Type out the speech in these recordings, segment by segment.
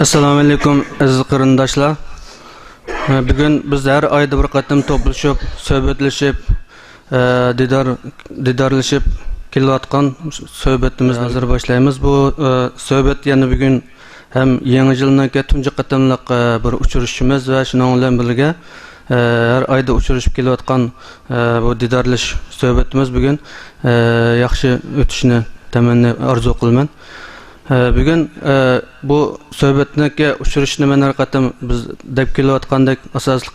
Assalamu alaikum aziz qarindoshlar. Bugun biz har oyda bir qatim to'plashib, suhbatlashib, didorlashib kelayotgan suhbatimizni hozir boshlaymiz. Bu suhbat yana bugun ham yangi yilning tunji qatimliq bir uchrashishimiz va shuning bilan birga har oyda uchrashib kelayotgan bu didorlash suhbatimiz bugun yaxshi o'tishini tamanni orzu qilaman. Bugün bu söhbetniki uçuruşunu men her qatam biz deb kelayotgandek asosli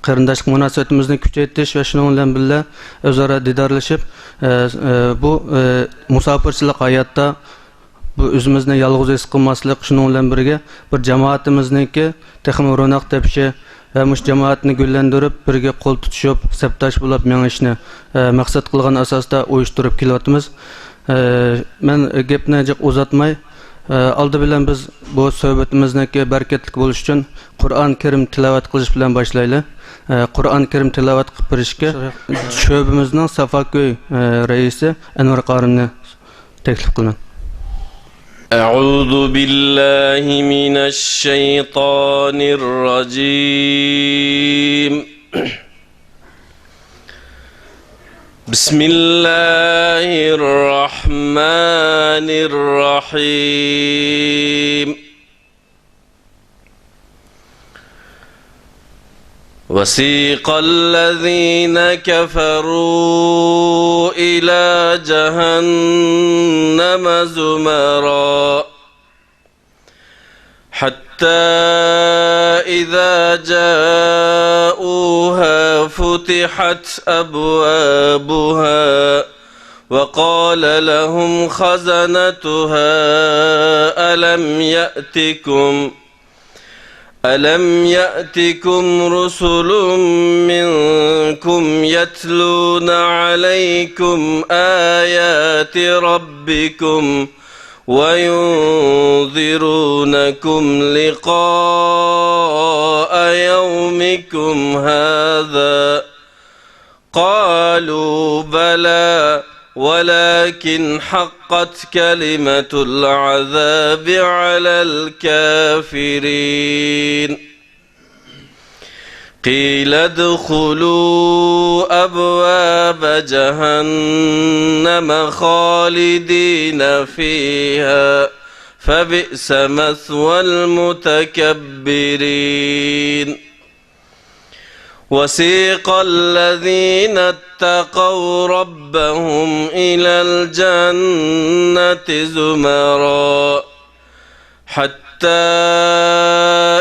qarindoshlik munosabatimizni kuchaytirish va shuning bilan birga o'zaro didorlashib bu musofirchilik hayotda bu o'zimizni yolg'iz his qilmaslik, shuning bilan birga bir jamoatimizniki texnik ro'naq tepishi va mush jamoatni gullantirib birga qo'l tutishib sabtash bo'lib mengishni maqsad qilgan asosda uyushtirib kelyapmiz. Men gapni uzatmay oldi bilan biz bu suhbatimizniki bereketli bo'lish uchun Qur'on Karim tilovat qilish bilan boshlaylik. Qur'on Karim tilovat qilib berishga sho'bimizning Safako'y raisi Anvar Qorimni taklif qilaman. A'udhu billahi minash shaytonir rajim. بسم الله الرحمن الرحيم وسيق الذين كفروا إلى جهنم زمرا حتى إذا جاءوها فتحت أبوابها وقال لهم خزنتها ألم يأتكم رسل منكم يتلون عليكم آيات ربكم وينذرونكم لقاء يومكم هذا قالوا بلى ولكن حقت كلمة العذاب على الكافرين قيل ادخلوا أبواب جهنم خالدين فيها فبئس مثوى المتكبرين وسيق الذين اتقوا ربهم إلى الجنة زمرا حتى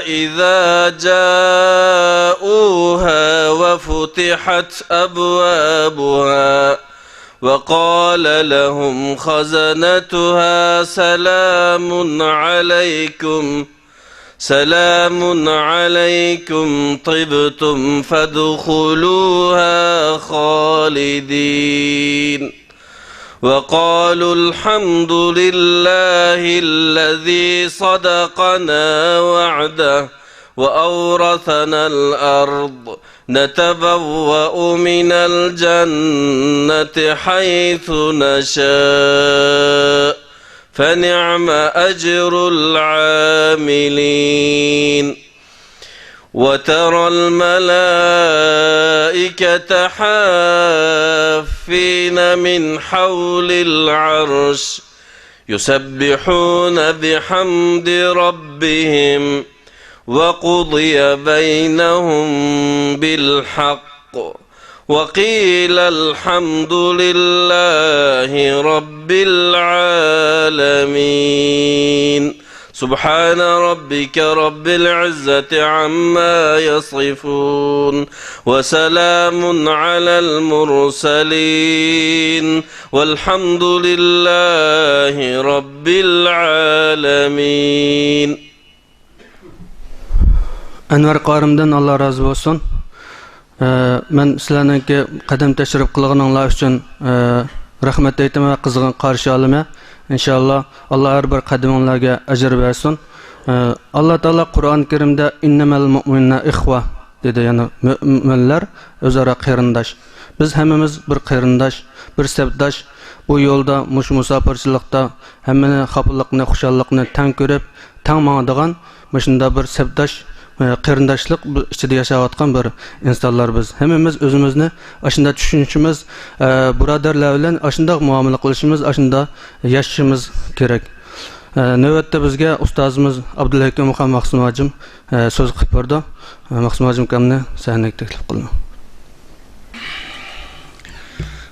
إذا جاءوها وفتحت أبوابها وقال لهم خزنتها سلام عليكم طبتم فادخلوها خالدين وقالوا الحمد لله الذي صدقنا وعده وأورثنا الأرض نتبوأ من الجنة حيث نشاء فنعم أجر العاملين وترى الملائكة حافين من حول العرش يسبحون بحمد ربهم وقضي بينهم بالحق وقيل الحمد لله رب العالمين سبحان ربك رب العزة عما يصفون وسلام على المرسلين والحمد لله رب العالمين. Anvar Qorimdan Allah razı olsun. Men sizlarningki qadam tashrif qilganinglar uchun rahmat aytaman va qizg'in qarshi olaman. İnşallah Allah har bir qadaminglarga ajr bersin. Alloh taolo Qur'on Karimda innamal mu'minuna ihva dedi, ya'ni mu'minlar o'zaro qarindosh. Biz hammamiz bir qarindosh, bir sabdosh. bu yolda mushu musafirchilikda hammani xafalıqni, xushalliqni tang ko'rib, tang mangadigan shunda bir sabdosh qarindoshlik ichida yashayotgan bir insonlar biz. Hammamiz o'zimizni ashunda tushunishimiz, birodarlar bilan ashunda muomala qilishimiz, ashunda yashashimiz kerak. Navbatda bizga ustozimiz Abdullahakim Maqsum hojim so'z qilib berdi. Maqsum hojim kamni sahnaga taklif qilaman.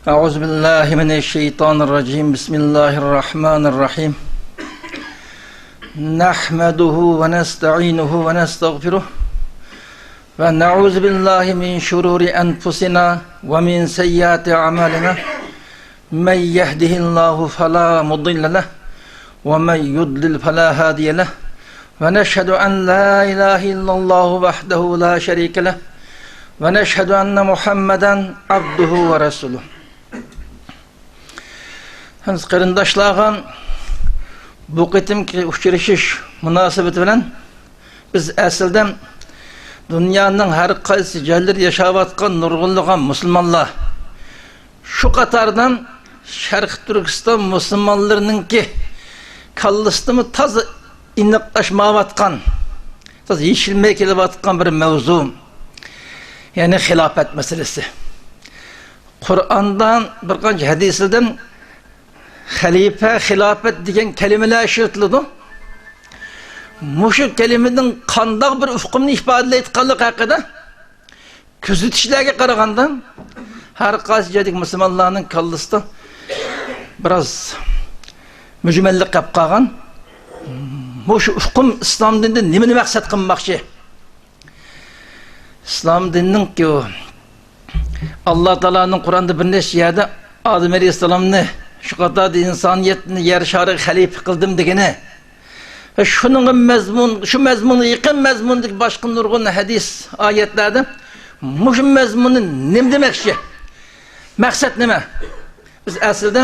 أعوذ بالله من الشيطان الرجيم بسم الله الرحمن الرحيم نحمده ونستعينه ونستغفره ونعوذ بالله من شرور أنفسنا ومن سيئات أعمالنا من يهده الله فلا مضل له ومن يضلل فلا هادي له ونشهد أن لا إله إلا الله وحده لا شريك له ونشهد أن محمدا عبده ورسوله. Hans qarindoshlarga bu qitimki uchrashish munosabati bilan biz aslida dunyoning har qaysi joylarida yashayotgan nurg'unlagan musulmonlar shu qatordan Sharq Turkiston musulmonlarininki kallasimi toza iniqlashmayotgan, toza yechilmay kelayotgan bir mavzu, ya'ni xilofat masalasi. Qur'ondan bir qancha hadislardan xalifa, xilofat degan kalimalar ishlatiladi. Mushu kalimaning qanday bir ufqumni ifodalayotganligi haqida kuzatishlarga qaraganda har qaysi joydagi musulmonlarning kallasida biroz mujmallik qilib qolgan. Mushu ufqum islom dinida nimani maqsad qilmoqchi? Islom dinining-ki Alloh taolaning Qur'onda bir necha yerda Odam alayhissalomni şu kadar insaniyetini yer şarı halife kıldım degene. Şunun mezmun, şu mezmunu yakın mezmundaki başka nurgun hadis ayetlerde şu mezmunun ne demekşi? Maksat neme? Biz aslında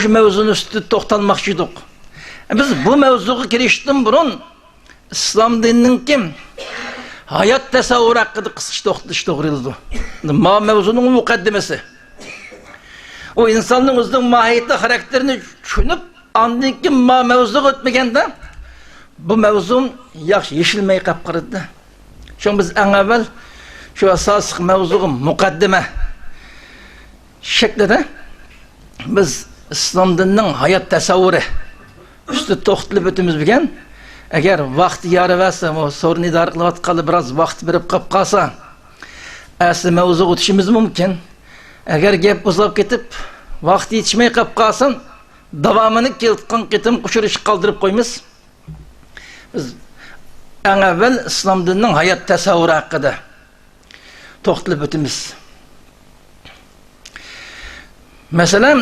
şu mevzunun üstü toxtalmakçıydık. Biz bu mevzuğa girişten burun İslam dininin kim? Hayat tasavvuru hakkında kısıç doğruldu. Ma mevzunun mukaddemesi. O insanın özünün mahiyeti, karakterini düşünüp andın ki mevzu ötmegende bu mevzum yaxşı yeşilmeyi kapkırdı. Çünkü biz en evvel şu asas mevzuğun mukaddime şeklinde biz İslam dininin hayat tasavvuru üstü toxtılıp ötümüz bilgen, eğer vakti yarı verse o sorun idare kılıvat kalı biraz vakti verip kap kalsa asli mevzu ötüşümüz mümkün. Eğer gep uzap ketip vakti yetişmey kap kalsan davamını keltkan ketim kuşuruş kaldırıp koymuş. Biz en evvel İslam dininin hayat tasavvuru hakkında toxtılıp ötümüz. Mesela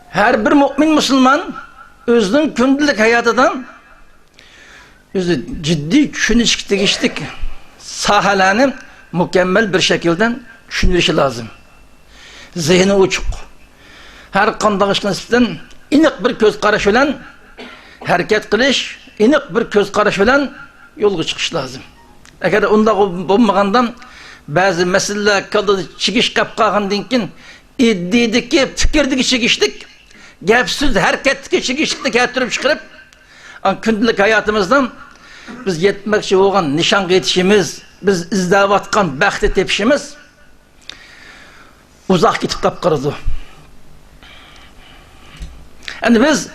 her bir mümin Müslüman özünün gündelik hayatıdan özü ciddi düşünüştük sahalarını mükemmel bir şekilde düşünülüşü lazım. Zihni uçuk. Her qanday ish nisbatan iniq bir ko'z qarash bilan harakat qilish, iniq bir ko'z qarash bilan yo'lga chiqish lozim. Agar unda bo'lmaganda ba'zi masalalar qildi chiqish qilib qolgandan keyin iddidagi fikrdagi chigishlik, gapsiz harakatga chigishlikni keltirib chiqarib, kundalik hayotimizdan biz yetmoqchi bo'lgan nishonga yetishimiz, biz izlayotgan baxtni tepishimiz uzak gitip kapkırdı. Yani biz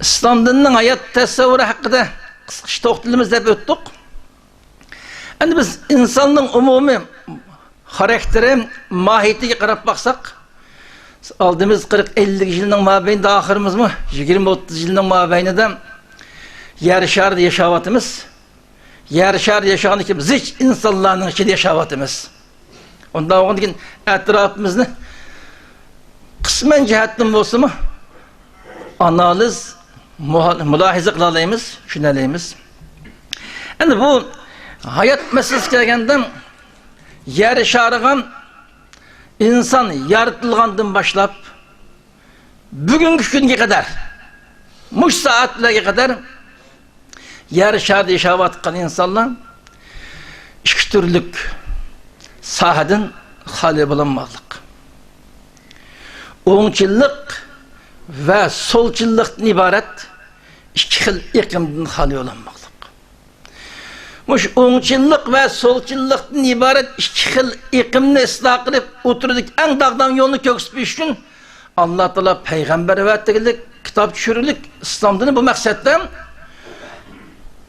İslam dininin hayat tasavvuru hakkında kısıkış toxtalımızda hep öttük. Yani biz insanın umumi karakteri, mahiyetiga qarab baksak, aldığımız 40-50 yılın mabeyinde ahırımız mı, 20-30 yılın mabeyinde yer şarda yaşavatımız, yer şarda yaşayan ki biz hiç insanların içinde yaşavatımız. Ondan oğundaki etrafımızda kısmen cihetten olsa mı analiz, mülahize kılalayımız, şunalıyımız. Yani bu hayat meselesi gelgenden yer şarıgan insan yaratılgandan başlap bugünkü günge kadar muş saatlerine kadar yer şarda yaşavatkan insanlar iki türlük sahadan hali bulanmalık. o'ngchilik ve solchilikdan ibaret iki xil iqimdan xoli olanmoqlik. Mush o'ngchilik ve solchilikdan ibaret iki xil iqimni isloh qilib o'tirdik eng dağdan yolunu köksüpiş için Allah Teala peygamber evettilik, kitap düşürülük, İslam'dan bu maksattan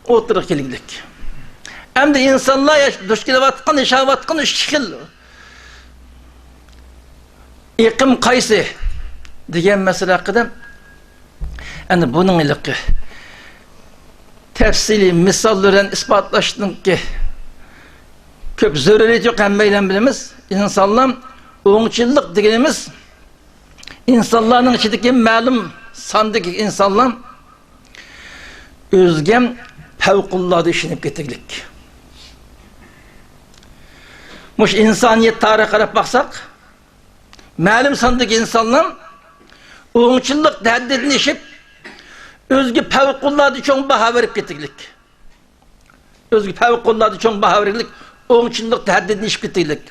oturup geldik. Hem de insanlar duş kelavatkan, yaşavatkan iki xil iqim qaysi degan masala haqida ana buning iliqi tafsili misollar bilan isbotlashninki ko'p zaruriyat yo'q, hammaylar bilamiz. İnsanlar o'ngchilik deganimiz insanlarning ichidagi ma'lum sondagi insonlar o'zga favqulloda ishinib ketganlik. Mush insoniyat tarixiga qarab baksak, ma'lum sondagi insonlar o'ngchilik haddini ishib o'zga favqulloda cho'ng baho berib ketganlik. O'zga favqulloda cho'ng baho berganlik, o'ngchilik haddini ishib ketganlik.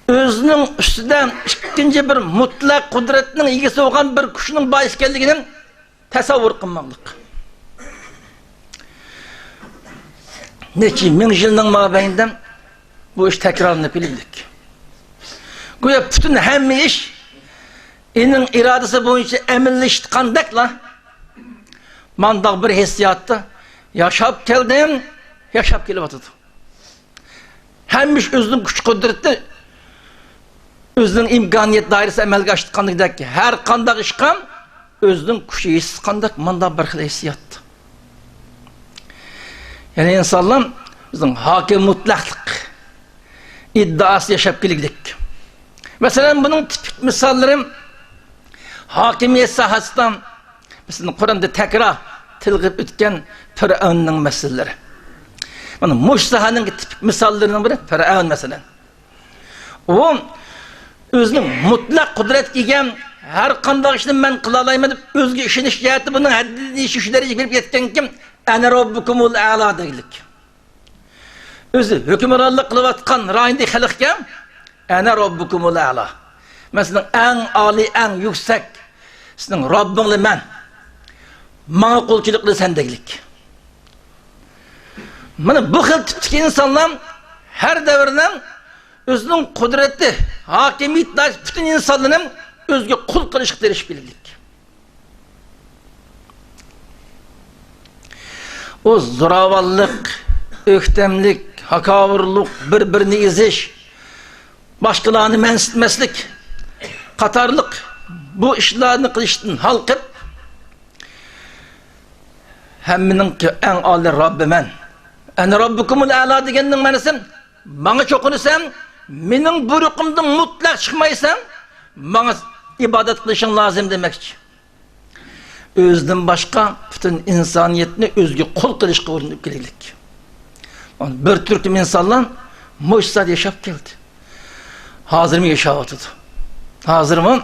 Özünün üstüden ikinci bir mutlak kudretinin ilgisi olan bir kuşunun bahis geldiğinin tasavvur kılmalık. Neçi min yılının mabeyinde bu iş tekrarını bildik. Güya bütün hem iş inin iradesi boyunca eminleştikandakla mandak bir hissiyatta yaşap geldim, yaşap gelip atıdı. Hem iş özünün güç kudreti özünün imkaniyet dairesi emelge açtıkkanlık ki her kandak işkan özünün kuşu yesizkandak manda bir xil hissiyat. Yani insanlar bizim hakim mutlaklık iddiası yaşap geldik. Mesela bunun tipik misallarım hakimiyet sahasından mesela Kur'an'da tekrar tilgip ütken Firavun'un meseleleri. Yani muş sahanın tipik misallarının biri Firavun mesela. O özünün mutlak kudret giygen her kandak işini ben kılalayım edip özgü işini şikayeti bunun haddini işleri gelip yetken kim? Ene Rabbukumul A'la deylik. Özü hükümranlık kılıvatkan rayında halıkken Ene Rabbukumul A'la. Mesela en âli, en yüksek sizin Rabbinle men bana kulçuluklu sen deylik. Bana bu xil tipteki insanlar her devirden özünün kudreti, hakimiyet dairesi bütün insanların özgü kul kılışıkları iş bildik. O zoravallık, öktemlik, hakavurluk, birbirini iziş, başkalarını mensitmeslik, katarlık, bu işlerini kılıştın halkıp, hemminin ki en âli Rabbimen, en Rabbukumul A'la degenin menisin, bana çokunursam, menin buyruğumdan mutlak çıkmaysan, bana ibadet kılışın lazım demekçi. Özden başka bütün insaniyetini özgü kul kılışka uğrundup gelirlik. Bir Türk'üm insanlar muşsad yaşap geldi. Hazır mı yaşap atıdı? Hazır mı?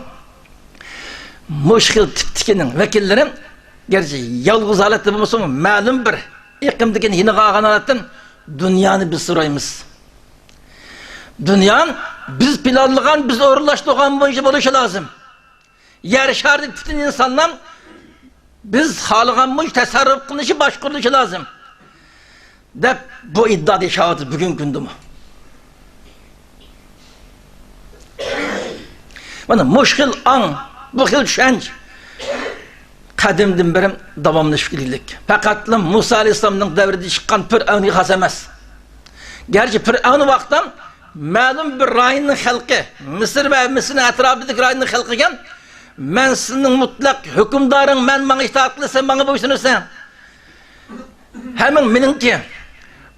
Muşkil tiptikinin vekillerim, gerçi yalgız aleti bulmasa mı, malum bir ikimdikini yine kağan aletten dünyanı biz sorayımız. Dünyanın biz planlayan, biz uğurlaştığın boyunca buluşu lazım. Yer şartı bütün insanlar biz halıgan boyunca tasarruf kılışı, başkuruluşu lazım. De bu iddia yaşadı bugün gündümü. Bana muşkil an, bu xil şenç kadimden beri davamlı şükürlük. Fakat Musa Aleyhisselam'ın devrinde çıkan Firavun'u has emas. Gerçi Firavun vaktan malum bir rayının halkı, Mısır ve Mısır'ın etrafındaki rayının halkı iken, ben senin mutlak hükümdarın, ben bana itaat kılırsan, bana boysunursan, hemen benimki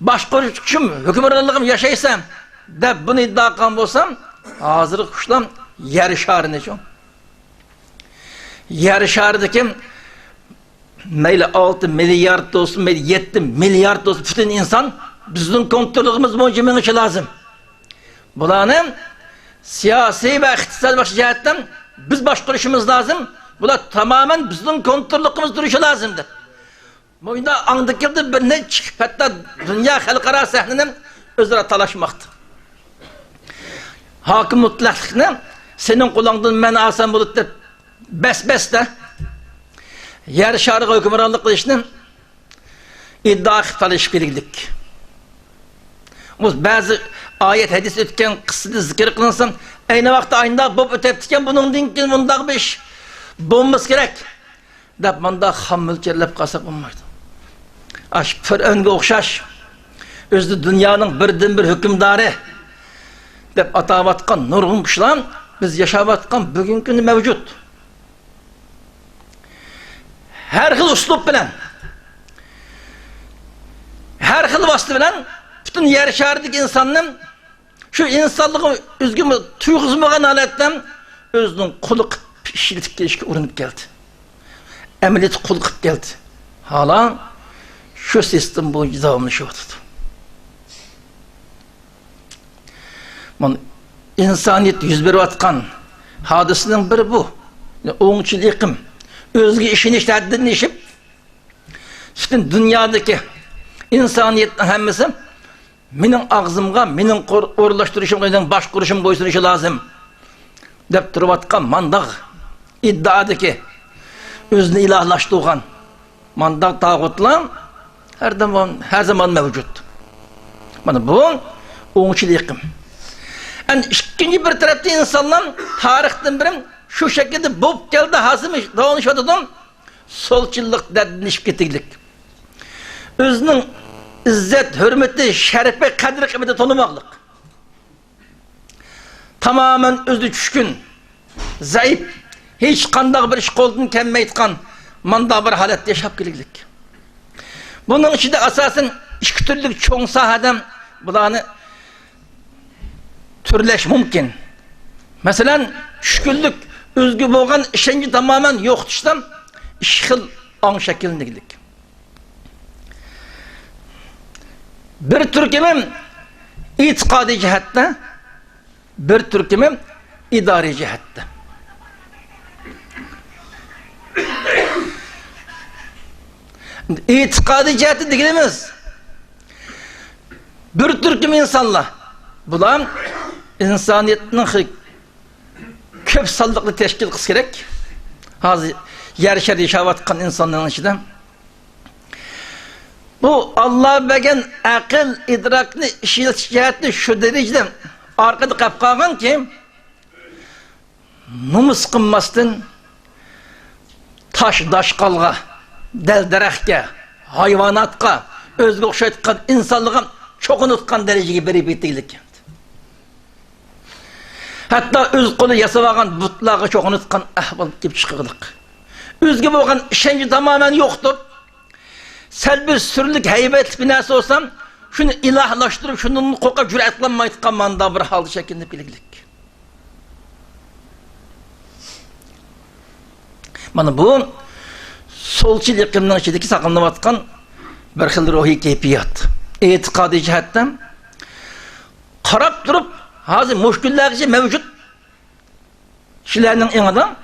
başkuruşum, hükümdarlığım yaşaysam, de bunu iddia kan olsam, hazır kuşlam yer şarı çok. Yer şarıdaki meyle 6 milyar olsun, meyle 7 milyar olsun, bütün insan bizim kontrolümüz boyunca menişi lazım. Bunların siyasi ve iktisal başı cihetten biz başkuruşumuz lazım. Bunlar tamamen bizim kontrolümüz duruşu lazımdır. Bu yüzden andakildi bir ne çıkıp hatta dünya halkara sahninin özüne talaşmaktır. Hakim mutlaklıkını senin kulağından ben alsam bulut deb bes de yer şarıga hükümranlık kılışının iddia qilib keraklik. Bazı ayet hadis ötken kısıda zikir kılınsın. Aynı vakti aynı bob öteptiken bunun dinkin bundak bir iş bulması gerek. Dep bunda hammül kerlep kalsak olmaydı. Aşk Fir'önge okşaş. Özde dünyanın birden bir hükümdarı dep atavatkan nurgun kuşlan biz yaşavatkan bugün günü mevcut. Her xil uslup bilen, her xil vasıtı bilen bütün yer şerideki insanın şu insanlığı üzgün tuyguzmagan haletten özünün kulu işiltip gelişke uğranıp geldi. Emeliyeti kulu kıp geldi. Hala şu sistem boyunca devamlı şey oldu. İnsaniyet yüz berip atkan hadisinin biri bu. Oğunçul iqim. Özgü işini işlediğini işip bütün dünyadaki insaniyetin hemmesi menin ağzımga, menin uğurlaştırışımga baş kuruşum boysun işi lazım dep durup atkan mandaq iddiadaki özünü ilahlaştırgan mandaq tağutlar her zaman mevcut. Mana bu oğunçul iqim. Yani ikinci bir tarafta insanlar tarihten birim şu şekilde bulup geldi hazım davranış odadım solçuluk dedinişip getirdik. Özünün izzet, hürmeti, şerefe, kadri kıymeti tanımaklık. Tamamen özü düşkün, zayıf, hiç kandak bir iş kolduğunu kemmeytkan manda bir halette yaşap geliklik. Bunun içinde asasen iki türlük çoğun sahadan bulanı türleş mümkün. Mesela şükürlük özgü bolgan işenci tamamen yok dıştan işkil an şekildelik. Bir Türk'ümün itikadi cihatta, bir Türk'ümün idari cihatta. İtikadi cihatta dediğimiz bir Türk'üm insanla bulan insaniyetinin köp sallıklı teşkil kıs gerek. Hazır yer şer yaşavatkan insanların içinde. Bu Allah begen akıl idrakni işiltiyatni şu derecede arkada kapkagan ki numus kınmasın taş daşkalga del derekke hayvanatka özgü okşaytkan insanlığa çok unutkan dereceye beri bittilik. Hatta öz kolu yasavagan butlağı çok unutkan ahval gibi çıkırdık. Özgü bolgan işenci tamamen yoktur. Sel bir sürülük heybet binası olsam şunu ilahlaştırıp şunun koka cüretlenmaydıkan manda bir halde şeklinde biliklik. Bana bu solçul iklimden içindeki saklanıvatkan bir xil ruhi keyfiyat. İtikadi cihetten karap durup hazır muşküllerce mevcut kişilerinin en adam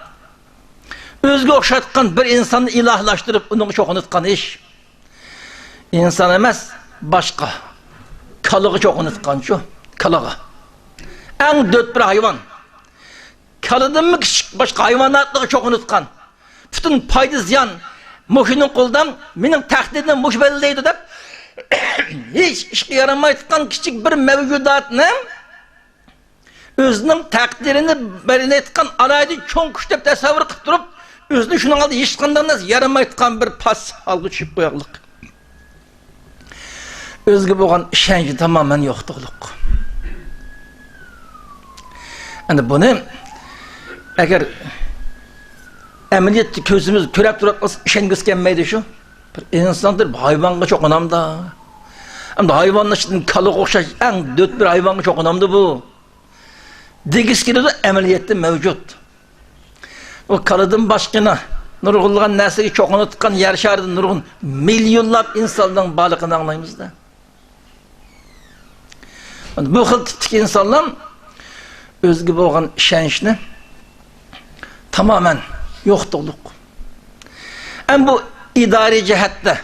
özgü okşatkan bir insanı ilahlaştırıp onu çok unutkan iş. İnsan emez başka kalığı çok unutkan şu kalığı. En dört bir hayvan. Kalıdın mı başka hayvanatlığı çok unutkan. Bütün paydı ziyan muşunun koldan benim takdirden muş belliydi de hiç işe yaramaydıkan küçük bir mevcudat ne? Özünün takdirini belirletken alaydı çok küçük tasavvur kıp durup özünü şunun aldı hiç kandan yaramaydıkan bir pas algı çıkıp koyarlık. Özgü boğan işenci tamamen yoktukluk. Yani bunu eğer emniyet közümüz körep durak işengis gelmeydi şu bir insandır hayvanға çok önemli. Ama hayvanla şimdi kalık okşaş en dört bir hayvanға çok önemli bu. Degis kere de emniyette mevcut. O kalıdın başkına nurgulgan nesli çok unutkan yer şardı nurgun milyonlap insanların balıkını anlayımız da. Bu xil tipdeki insanlar özgü bolgan işençni tamamen yoktukluk. Hem bu idari cihatta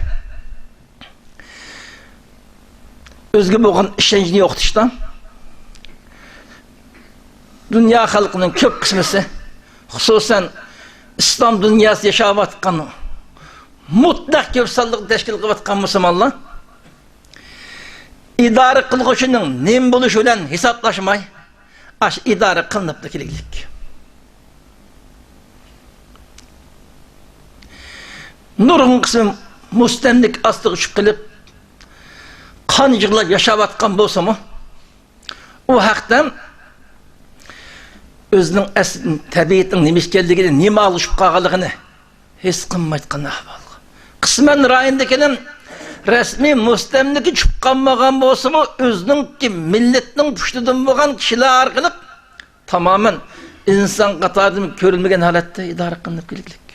özgü bolgan işençni yoktu işte. dünya halkının köp kısmısı, hususen İslam dünyası yaşavatkan mutlak köpsallık teşkil kıvatkan Müslümanlar, idare kılgıçının nem buluşu ile hesaplaşmay, aş idare kılınıp da kiliklik. Nurun kısmı mustemlik astığı uçup kılıp, kancıkla yaşavatkan bolsa mı, o haktan özünün əslin, təbiyyətin nemiş geldiğini, nime alışıp qağalığını hiç qınmaytqan ahvalıq. Qısmen rayındakinin resmi mustemliki çıqqanmağan bolsa mı, özünün ki milletinin püştüdün boğan kişiler arqılıq tamamen insan qatarının körülmegen halatda idare qınıp geliklik.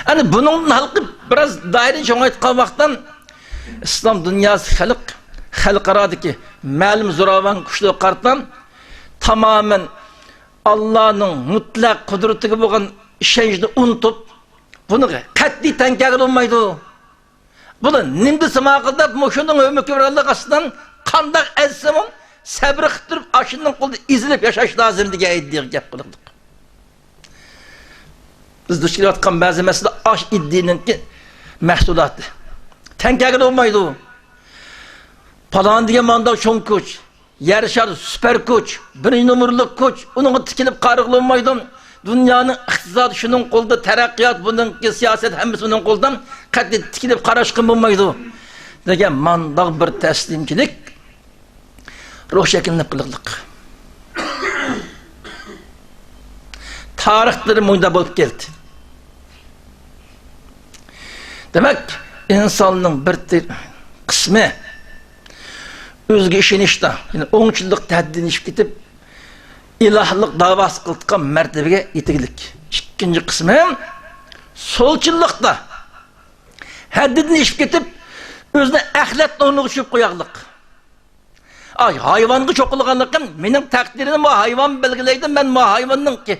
Yani bunun halkı biraz daire çoğaytqan vaqtdan İslam dünyası halqaradaki ma'lum zo'ravon kuchli qartdan tamamen Allah'ın mutlak kudretiga bo'lgan ishonchni unutib, buni qat'iy tankaga olmaydi. Buni nimdi sima qilib, mushuning ömürlük astidan qandaq azsimim sabr qilib turib, ashining qo'lida izilib yashash lozim degan iddia gap qildik. Biz duch kelayotgan ba'zi masala ash iddininki mahsuloti. Tankaga olmaydi. Falan diye manda çoğun koç, yarışar süper koç, birinci numaralı koç, onun tikilip qarıqlanmaydım. Dünyanın iqtisadi şunun kolda, terakkiyat bunun siyaset hemmisi onun koldan qat'i tikilip qaraşqın bulmaydı. Degen manda bir teslimçilik, ruh şekilini qılıqlık. Tarixleri muyda bulup geldi. Demek insanın bir kısmı özgü işinişte, yani oңçılık təhdidini işip gitip, ilahlık davası kıldıqan mertebeye yetiglik. İkinci kısmı, solçılıkta həddidini işip gitip, özüne əxlətlə onu uçup koyaqlık. Ay, hayvanı çokulğanlıkım, benim takdirini bu hayvan belgileydim, ben bu hayvanın ki,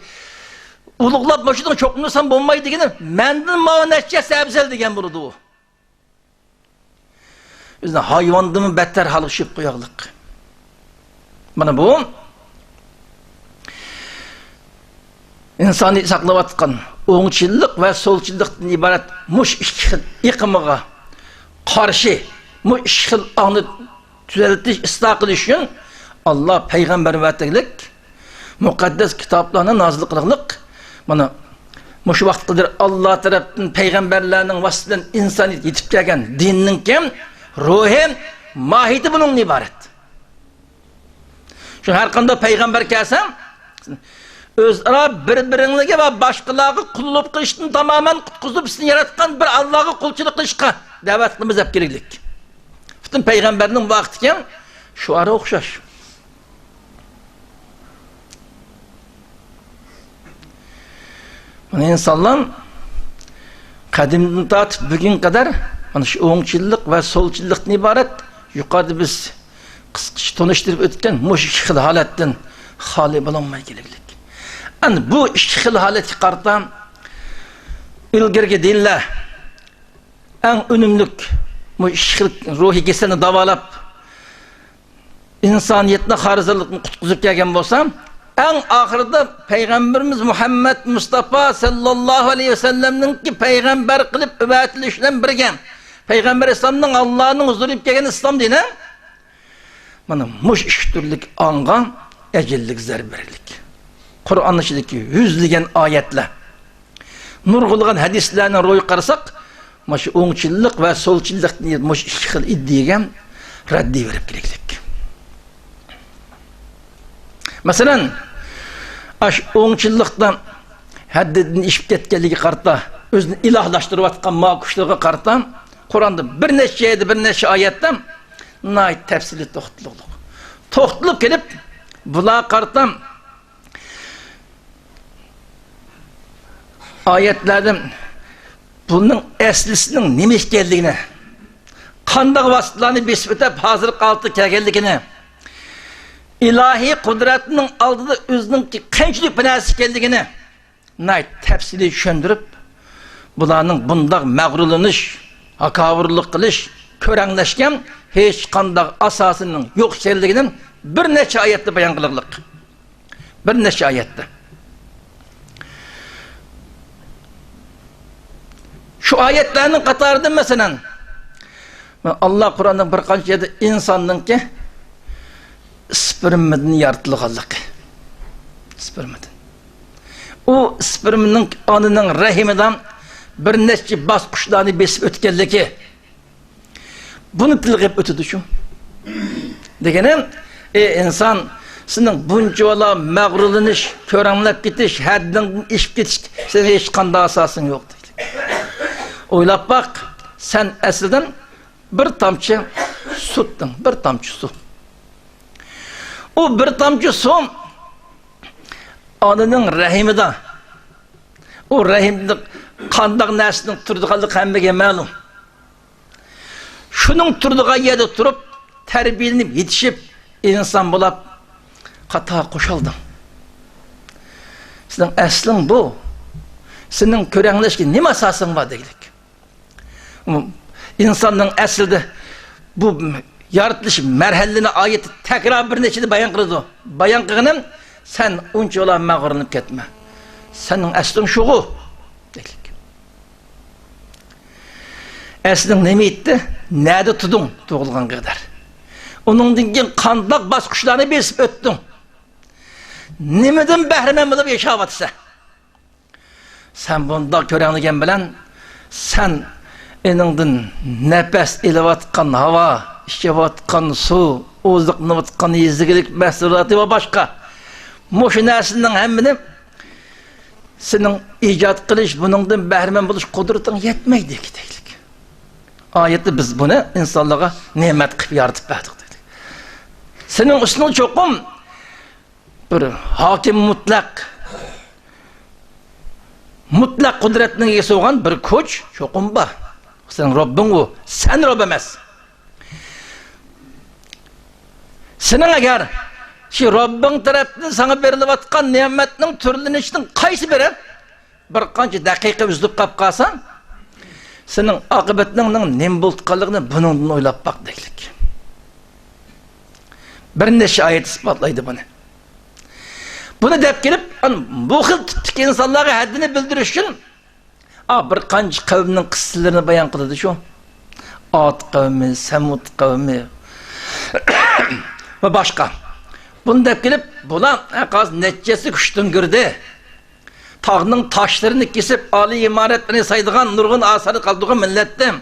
uluqlap başıdığın çokulmuşsam bulmayı degeni, mendin mağa nəşçe səbzəl degen buludu o. Bizde hayvandı better halışıp koyaqlık. Bana bu insani saklavatkan oңçılık ve solçılıktan ibaret muş işkil yıkımıga karşı muş işkil anı düzeltiş, ıslah kılış için Allah peygamber vattelik mukaddes kitaplarına nazlı kılıqlık bana muş vaktidir Allah tarafından peygamberlerinin vasıtından insaniyet yetip gelgen dininin kim? Ruhen, mahiyeti bunun ibaret. Şu her kanda peygamber kelsem, özara birbirinize ve başkalarına kulluk kılıştın tamamen kutkuzup sizin yaratkan bir Allah'a kulçuluk kılışka davet kılımız hep gereklik. Bütün peygamberinin vaktiken şu ara okşaş. Bunu insanlar kadimden tartıp bugün kadar şu oңçılık ve solçılıktan ibaret yukarıda biz kısqıç tanıştırıp ötken muş iki xil haletten hali bulanmay gereklik. Yani bu iki xil haleti qartan ilgirgi dinler en önümlük bu iki xil ruhi keselini davalap insaniyetine harizarlıkını kutkuzup gelgen bolsam en ahırda Peygamberimiz Muhammed Mustafa sallallahu aleyhi ve sellem'nin ki peygamber kılıp übbetilişten birgen Peygamber İslam'ın Allah'ın huzuruyup gelen İslam dine bana muş iştürlük angan ecellik zerberlik. Kur'an'ın içindeki yüzlügen ayetle nurgulgan hadislerine roy qarsak muş oңçılık ve solçılık muş işkil iddiyen reddi verip gereklik. Mesela aş oңçılıktan haddidini işip ketkenligi qarta özünü ilahlaştırıp atkan makuşluğa qarta Kur'an'da bir neçe ayetten nait tefsili toxtuluq. Toxtulup gelip bula qartam ayetlerden bunun eslisinin nemiş geldiğine qandaq vasıtlarını besbetep hazır qaltı kelgenligini ilahi kudretinin aldığı özünün ki qanchalik binasi keldigini nait tefsili düşündürüp bularning bundaq mag'rurlanish hakavurluk kılış, körenleşken hiç kandak asasının yok şeyliğinin bir neçe ayette bayan kılırlık. Bir neçe ayette. Şu ayetlerinin katarında mesela Allah Kur'an'da bir kaç yerde insanın ki spermidin yaratılganlık. Spermidin. O sperminin anının rahiminden bir neçe basqıçlarını besip ötkenligi. Bunu tilgip ötüdü şu. Degenim insan senin bunca ola mağrurlanış, körenlep gitiş, hadden işip gitiş, senin hiç kanda asasın yok dedi. Oylap bak, sen esilden bir tamçı suttun, bir tamçı su. O bir tamçı su anının rahimida. O rahimde kandak neslinin turduğalık hemmege malum. Şunun turduğu yerde turup terbiyelenip yetişip insan bulup kata koşaldın. Senin eslin bu. Senin körenleşki ne masasın var dedik. İnsanın esilde bu yaratılış merhalline ayeti tekrar bir neçede bayan kıldı. Bayan kılının sen unca olan mağırınıp ketme. Senin eslin şuğu dedik. Eslin ne mi etti? Nerede tudun doğulgan kadar. Onun dinken kandak baskışlarını besip öttün. Nemeden behremen bulup yaşavatsa. Sen bunda körenligen bilen sen enindin nefes elevatkan hava, işevatkan su, ozlıklıvatkan izgilik mesulatı ve başka. Moşu neslinden hemmini senin icat kılış, bunundan behremen buluş kudretin yetmeydi ki dedik. Ayette biz bunu insanlığa nimet kıp yaratıp verdik dedik. Senin üstüne çokum bir hakim mutlak kudretine iyisi olan bir koç çokum var. Sen Rabbin o, sen Rabb emez. Senin eğer şu Rabbin tarafından sana verilevatkan nimetinin türlenişinin kaysı biri bir kanca dakika üzülüp kap kalsan senin akıbetinin nem bulutkalığını bunun oylap bak dedik. Bir neşe ayet ispatlaydı bunu. Bunu dep gelip bu xil tipdeki insanlara haddini bildiriş için bir kanca kavminin kısselerini bayan kıldı şu. Ad kavmi, Semud kavmi ve başka. Bunu dep gelip buna az neticesi kuştun girdi. Tağının taşlarını kesip Ali imaretlerini saydıgan nurgun asarı kaldığı millettim.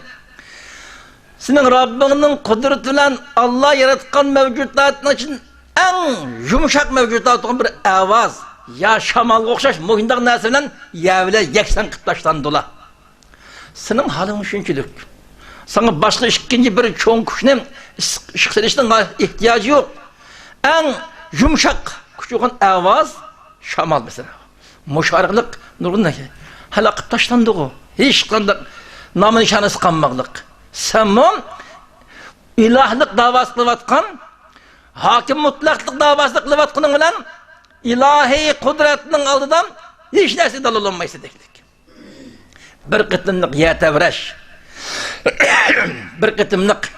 Senin Rabbinin kudretiyle Allah yaratkan mevcudatın için en yumuşak mevcudat olan bir avaz ya şamalga okşaş muhindak nesilinden yavile yeksen kıtlaştan dola. Senin halın şunçülük. Sana başka ikinci bir çoğun kuşunun ışıkselişten ihtiyacı yok. En yumuşak küçük avaz şamal mesela. Muşarıklık nurgun hala kıtlaştan dola. Hiç kanda namı nişanesi kanmaklık. Sen ilahlık davası kılıvatkan hakim mutlaklık davası kılıvatkanın olan ilahi kudretinin aldıdan hiç neresi dalıl olmayısı dedik. Bir kıtımlık yetevreş bir kıtımlık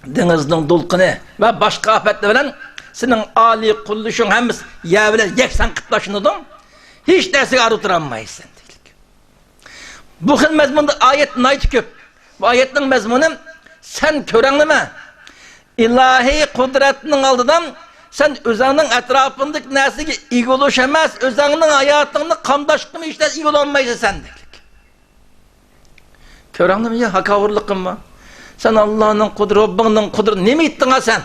denizin dolkunu ve başka afetle veren senin âli kulluşun hemiz yavile yeksen kıtlaşınıdın hiç neresi arıtıranmayısın dedik. Bu hil mezmunda ayetin ayeti köp. Bu ayetin mezmunu sen körenleme ilahi kudretinin aldıdan sen özünün etrafındaki nesli iyi oluşamaz, özünün hayatını kamdaşkını işte iyi olamayız sen dedik. Körenleme ya hakavurlukum mu? Sen Allah'ın kudreti, Rabbinin kudreti ne mi ettin ha sen?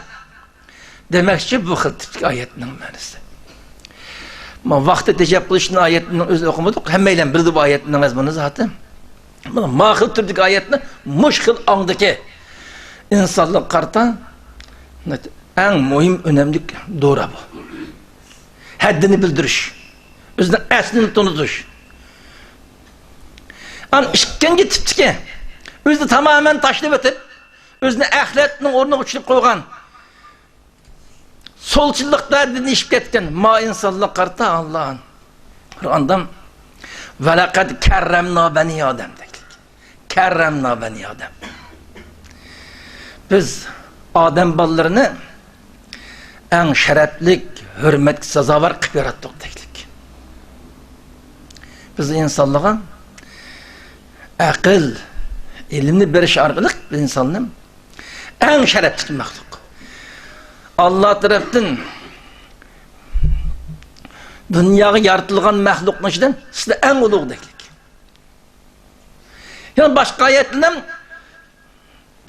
Demekçi bu hıl ayetinin menisi. Ama vakti tecep kılışın ayetinin özü okumadık, hemeyle bildi bu ayetinin mezmunu zaten. Mahıl türdük ayetini muşkıl andaki insanlık karta en mühim, önemli doğru bu. Haddini bildiriş. Özünün eslini tanıtış. İkinci tipteki özünü tamamen taşlayıp ötüp özünü ahiretinin oruna uçurup koygan solçulukta dini işip ketken ma insanlık karta Allah'ın Kur'an'dan وَلَقَدْ كَرَّمْنَا بَنِي آدَمْ dedik. Kerremna beni Adem. Biz Adem ballarını eng şereflik, hürmetli sazavar kıp yarattık deylik. Biz insanlığa akıl, ilimni beriş arkalık biz insanlığın en şerefli mahluk. Allah tarafından dünyaya yaratılgan mahlukun içinden sizde en uluğ deylik. Yani başka ayetlerden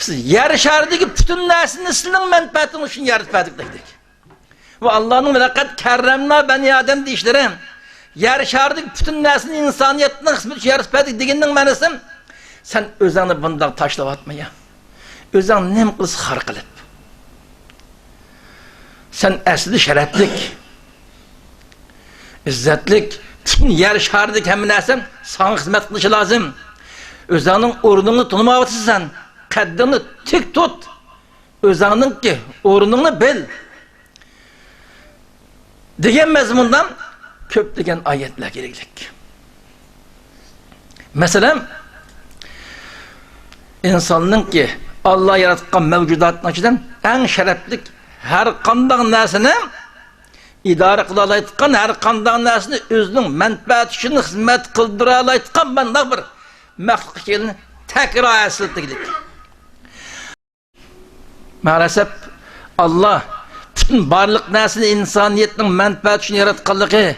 yer şerideki bütün nesini sizin menfaatiniz için yaratmadık dedik. Ve Allah'ın velakat kerremna beni Adem deyişleri yer şerideki bütün nesini insaniyetine hizmet için yaratmadık degenin manası sen özeni bundan taşlap atmaya. Özen nem kılız har kılıp. Sen esli şereflik, izzetlik, bütün yer şerideki hem nesin sana hizmet kılışı lazım. Özenin orununu tanımavatırsan, kaddını tik tut. Özenin ki orununu bil. Degen mezmundan köp degen ayetler gereklik. Mesela insanın ki Allah yaratkan mevcudatın açıdan en şereflik her kandan nesini idare kılalaytkan her kandan nesini özünün menfaat için hizmet kıldıralaytkan bana bir məxluq şeyini tekrar esirtdik. Maalesef Allah bütün barlıq nesini insaniyetin menfaat için yaratkanlığı,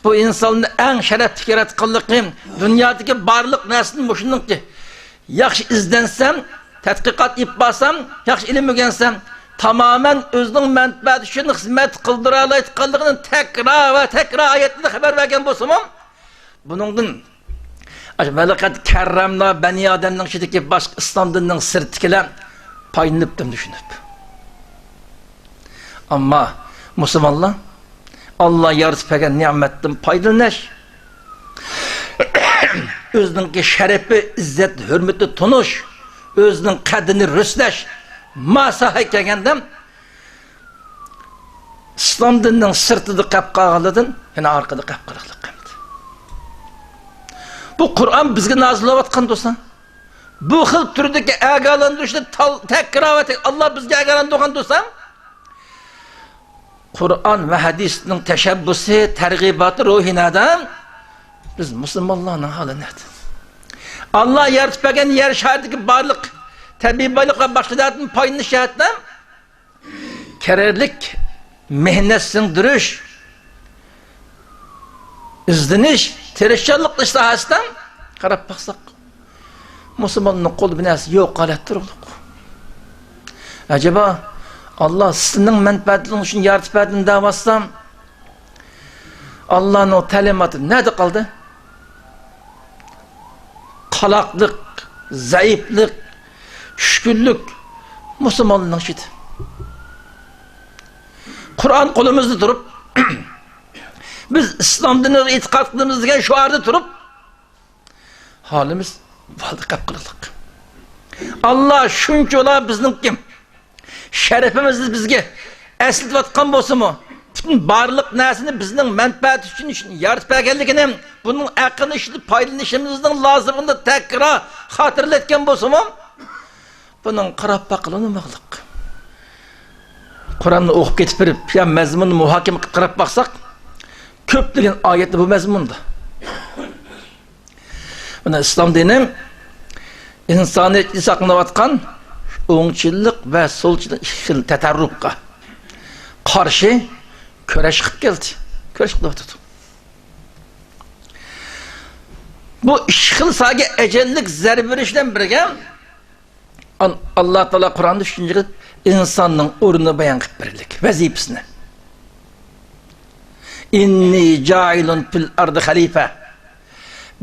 bu insanın en şerefli yaratkanlığı, dünyadaki barlıq nesini boşunun ki, yaxşı izlensem, tədqiqat yapmasam, yaxşı ilim öğrensem, tamamen özünün menfaat için hizmet kıldıralaytkanlığının tekrar ayetinde haber vergen bolsam, bunun velakat kerremna beni Adem'nin içindeki başka İslam dininin sırtıkiler payınıp da düşünüp. Ama Müslümanlar Allah yaratıp nimetten paylanış. Özünün ki şerefi, izzet, hürmeti tunuş, özünün kadını rüsleş, masaya gelgenden İslam dininin sırtıdı kapkağalıdın, yine arkada kapkırıklık. Bu Kur'an bizge nazil olatkan dostlar. Bu xil türdeki agalandırışta tekrar Allah bizge agalandırgan dostlar. Kur'an ve hadisinin teşebbüsü, tergibatı ruhinadan biz Müslümanların halı nerede? Allah yaratmagan yer şerideki barlık, tabi balık ve başka dağıtın payını şehitle kererlik, mehnet sindiriş, izdiniş, terişçilik istihasından karab baksak Müslümanın kolu binası yok alettir olduk. Acaba Allah sizin menfaatiniz için yaratıp edin davasam Allah'ın o talimatı nerede kaldı? Kalaklık, zayıflık, şükürlük Müslümanlığın işidir. Kur'an kolumuzda durup biz İslam dinine itikat kıldığımız diye şu arada durup halimiz valdı kapkırılık. Allah şunca ola bizning kim? Şerefimiz bizge eslit vatkan bolsa mu? Bütün barlık nesini bizning menfaat için yaratıp geldigini bunun akını işitip paylanışımızın lazımını tekrar hatırlatken bolsa mu? Bunun qarab bakılını mağlık. Kur'an'ı okup getip verip ya mezmununu muhakeme qarab baksak köp degan ayetli bu mezmunda. Buna İslam dini insaniyetli saklanıvatkan o'ngchilik ve solchilik tatarrufga qarshi kurash qilib keldi. Kurash qilib o'tdi. Bu ishqil saga ecellik zarb berishdan birga Allah Taala Kur'an'da düşünce insanın o'rnini bayon qilib berdik, vazifasini. İnni cailun fil ardı halife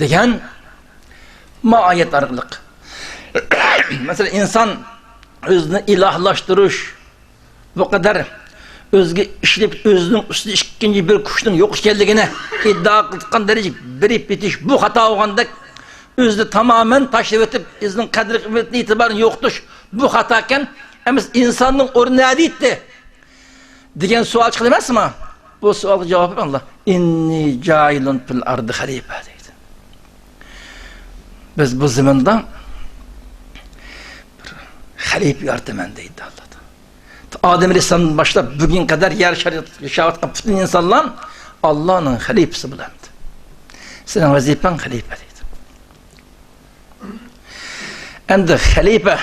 degan ayet arqılık. Mesela insan özünü ilahlaştırış bu kadar özge işlep özünün üstüne ikinci bir kuşun yok ekanligini iddia qilgan derece birip bitiş bu hata olganda özünü tamamen taşlab ötüp özünün kadri kıymetini itibarın yoktuş bu hataken ama insanın o'rni nerede degan savol chiqdi emasmi? Bu savolga javob Allah inni cailun fil ardı halife deydi. Biz bu zamanda halife yarataman deydi Allah. Adem Aleyhisselam'dan başlap bugün kadar yer şarı yaşayotgan bütün insanlar Allah'ın halifesi bulandı. Senin vazifen halife deydi. Endi halife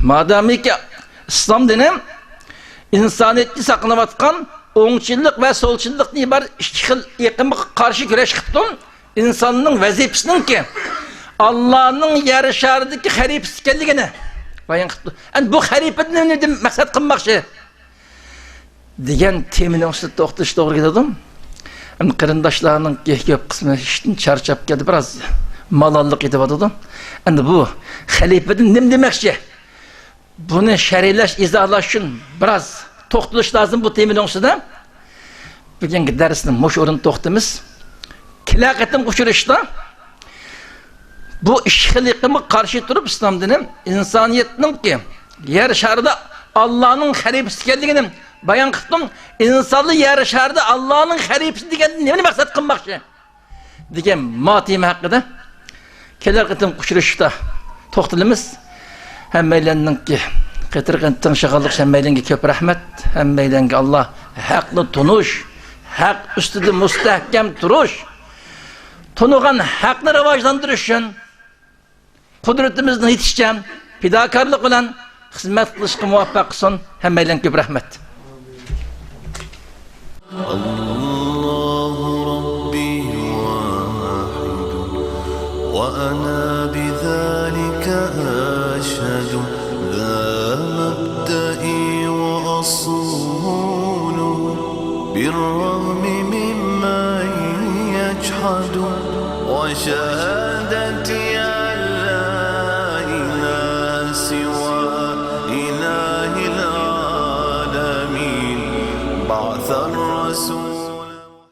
madami ki İslam dini insaniyetni saqlanayotgan o'ngchillik va so'lchillikni bar ikki xil yiqimga qarshi kurash qilib insonning vazifasininki Allah'ın yer sharidagi xalifasi ekanligini bayon qilib. Endi bu xalifadan nima deb maqsad qilmoqchi degan temani ustida to'xtash to'g'ri keladi. Endi qarindoshlarning ko'p qismi ishdan charchab keldi, biroz malollik etyapti. Endi bu xalifadan nima demoqchi? Buni sharhlash, izohlash uchun biroz to'xtalish lozim bu temaning ustida. Bugungi darsni mush o'rin to'xtamiz. Kilaqatim uchrashda bu ishxiliqimga qarshi turib islom dini insoniyatningki yer sharida Allah'ın xalifasi ekanligini bayon qildim. İnsanlar yer sharida Allah'ın xalifasi degan nimani maqsad qilmoqchi degan motima haqida kilaqatim uchrashda to'xtalamiz. Hammalarningki qatirgan tinchig'anlik hammalarga ko'p rahmat. Hammalarga Alloh haqni tunush, haq ustida mustahkam turish, tunugan haqni rivojlantirish uchun qudratimizni yetishgan fidokorlik bilan xizmat qilishga muvaffaq qilsin. Hammalarga ko'p rahmat. Allahu Rabbi wahid wa ana bidhalika ashhadu la mabda'i wa asulu birrahmi mimma yajhadu wa